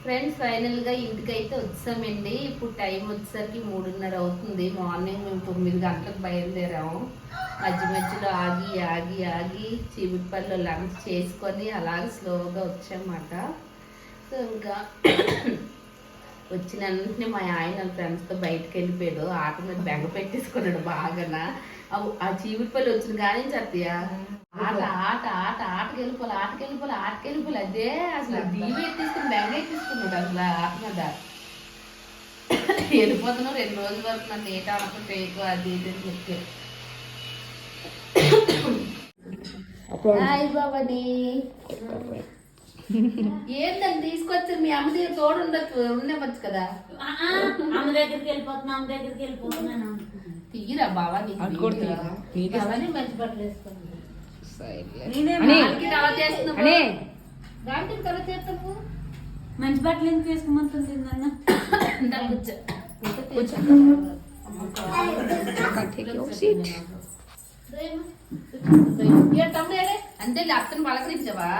Friends ఫైనల్గా ఇంటికైతే వచ్చామండి. ఇప్పుడు టైం వచ్చేసరికి 3:30 అవుతుంది. మార్నింగ్ మేము 9 గంటలకు బయలుదేరాము. మధ్య మధ్యలో ఆగి ఆగి ఆగి చీపురుపల్లిలో లంచ్ చేసుకొని అలాగే స్లోగా వచ్చామన్నమాట. సో ఇంకా వచ్చిన వెంటనే మా ఆయన ఫ్రెండ్స్తో బయటకు వెళ్ళిపోయాడు. ఆట మీద బెంగ పెట్టేసుకున్నాడు బాగా. ఆ చీపురుపల్లి వచ్చిన కానీ సత్య ఆట ఆట ఆట ఆటకెళ్ళిపోవాలి అదే అసలు దీవి ఎత్తిసుకుని బెంగ ఎత్తిసుకున్నాడు అసలు ఆట మీద. వెళ్ళిపోతున్నావు 2 రోజుల వరకు నన్ను ఏట అనుకుంటే అది ఇది అని చెప్పి. హాయ్ బాబాని ఏంటని తీసుకొచ్చారు? మీ అమ్మ దగ్గర తోడు ఉండవచ్చు కదా. అమ్మ దగ్గరికి వెళ్ళిపోతున్నాను. తీరా బాబా నీకు మంచి బట్టలు వేసుకోండి. మంచి బట్టలు ఎందుకు వేసుకోమంటుంది అంటే అత్తను పలకరించవా?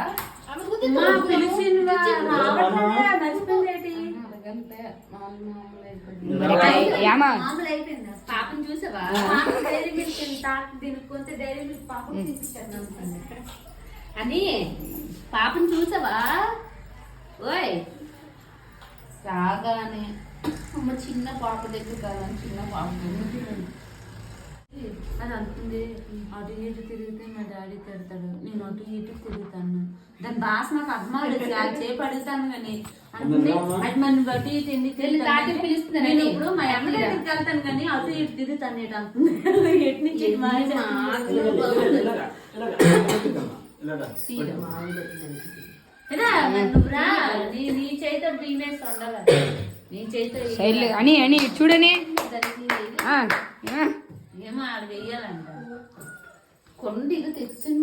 పాపం చూసావా? అని పాపం చూసావా? ఓయ్ రాగానే అమ్మ చిన్న పాప దగ్గర కాదని చిన్న పాప అది అనుకుంది. అటు ఇటు తిరిగితే మా డాడీ తిడతాడు, నేను అటు ఇటు తిరుగుతాను. దాని భాష నాకు అర్థం చేపు అడుగుతాను కానీ అనుకుంది అది మన బట్టి పిలుస్తుంది. నేను ఇప్పుడు మా అమ్మ దగ్గరికి వెళ్తాను కానీ అటు ఇటు తిరుగుతాను ఎటు అనుకుంది. ఎటు నుంచి నువ్వురా నీ చేతితో డ్రీమేస్ ఉండాలి. నీ చేతితో అని చూడని ఏమో ఆడ వెయ్యాలంట. కొండ ఇది తెచ్చింది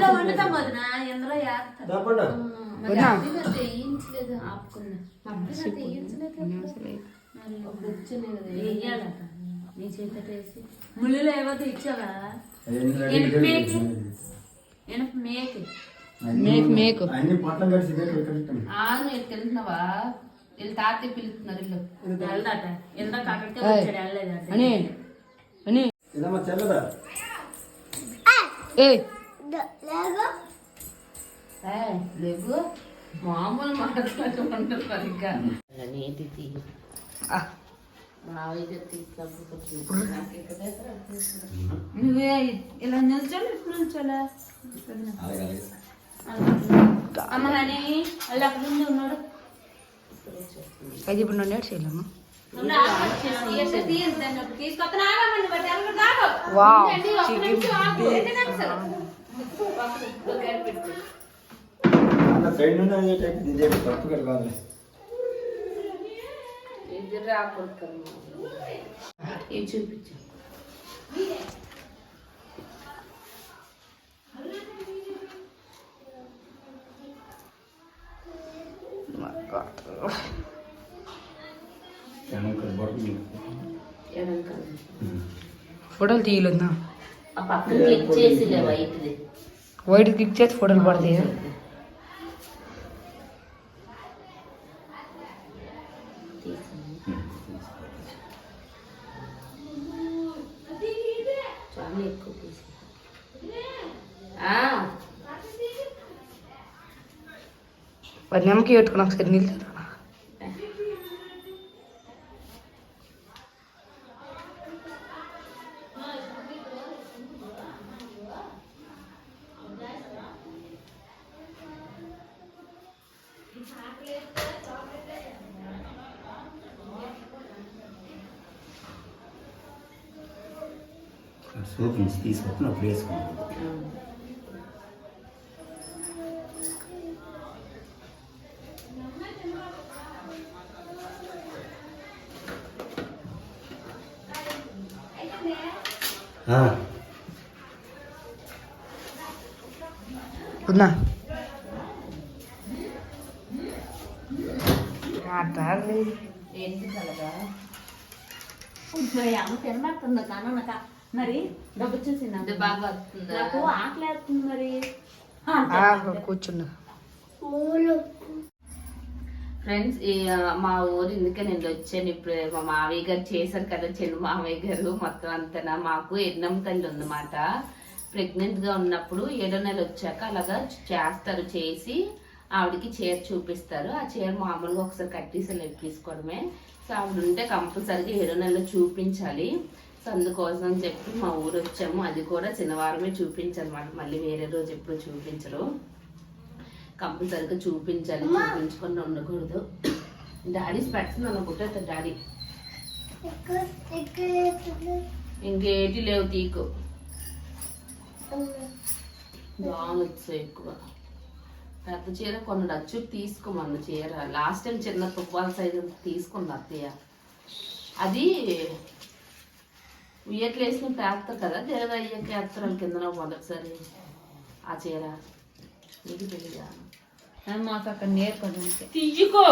వండుతాం వదినా ఎందులో వేయించలేదు. వెయ్యాలట. నీ చేతితో వేసి ముళ్ళు ఏవైతే ఇచ్చావా? మేకు తింటున్నావా? వీళ్ళు తాతయ్య పిలుస్తున్నారు. ఇల్లు వెళ్ళదట. ఎంత అక్కడికే వచ్చాడు వెళ్ళలేదట. లేవు మామూలు మాట్లాడుతూ ఉంటారు సరిగ్గా. నీటి నువ్వే ఇలా నిల్చోలే ఇప్పుడు నిల్చోలే అమ్మని వాళ్ళు అక్కడ ఉన్నాడు. అది ఇప్పుడు నన్ను చేయలేము. చూపించు. ఫోటోలు తీయలేదా? వైట్ క్లిక్ చేసి ఫోటోలు పడతాయి. మరి నెమ్మకి పెట్టుకుని ఒకసారి నీళ్ళు సోప్ నుంచి తీసుకొచ్చి అప్పుడు వేసుకున్నాను. ఉన్నా ఏంటి కలగా అమ్మ తినబడుతుందా కానక మరి డబ్బు చూసిందా ఇది బాగా వస్తుందా నాకు ఆకలి వేస్తుంది మరి కూర్చున్నా ఫ్రెండ్స్ మా ఊరు ఇందుకే నేను వచ్చాను ఇప్పుడు మా మావయ్య గారు చేశారు కదా చిన్న మావయ్య గారు మొత్తం అంతనా మాకు ఎన్నం తల్లి ఉందన్నమాట ప్రెగ్నెంట్ గా ఉన్నప్పుడు 7వ నెల వచ్చాక అలాగా చేస్తారు చేసి ఆవిడకి చీర చూపిస్తారు ఆ చీర మామూలుగా ఒకసారి కట్టేసి తీసుకోవడమే సో ఆవిడ ఉంటే కంపల్సరీగా 7వ నెలలో చూపించాలి సో అందుకోసం అని చెప్పి మా ఊరు వచ్చాము అది కూడా శనివారమే చూపించాలన్నమాట మళ్ళీ వేరే రోజు ఎప్పుడు చూపించరు కంపల్సరీగా చూపించాలి చూపించకుండా ఉండకూడదు డాడీ స్పెట్స్ అనుకుంటే డాడీ ఇంకేటి లేవు తీకు బాగుంది ఎక్కువ పెద్ద చీర కొన్ని అచ్చు తీసుకోమన్న చీర లాస్ట్ టైం చిన్న తుప్పాల సైజు తీసుకుంది అత్తయ్య అది ఉయ్యట్లు వేసుకుని తేస్తారు కదా దేవ అయ్యాక వేస్తారు కింద మొదటిసారి ఆ చీర నీకు తెలియదా మాకు అక్కడ నేర్పదు తీసుకో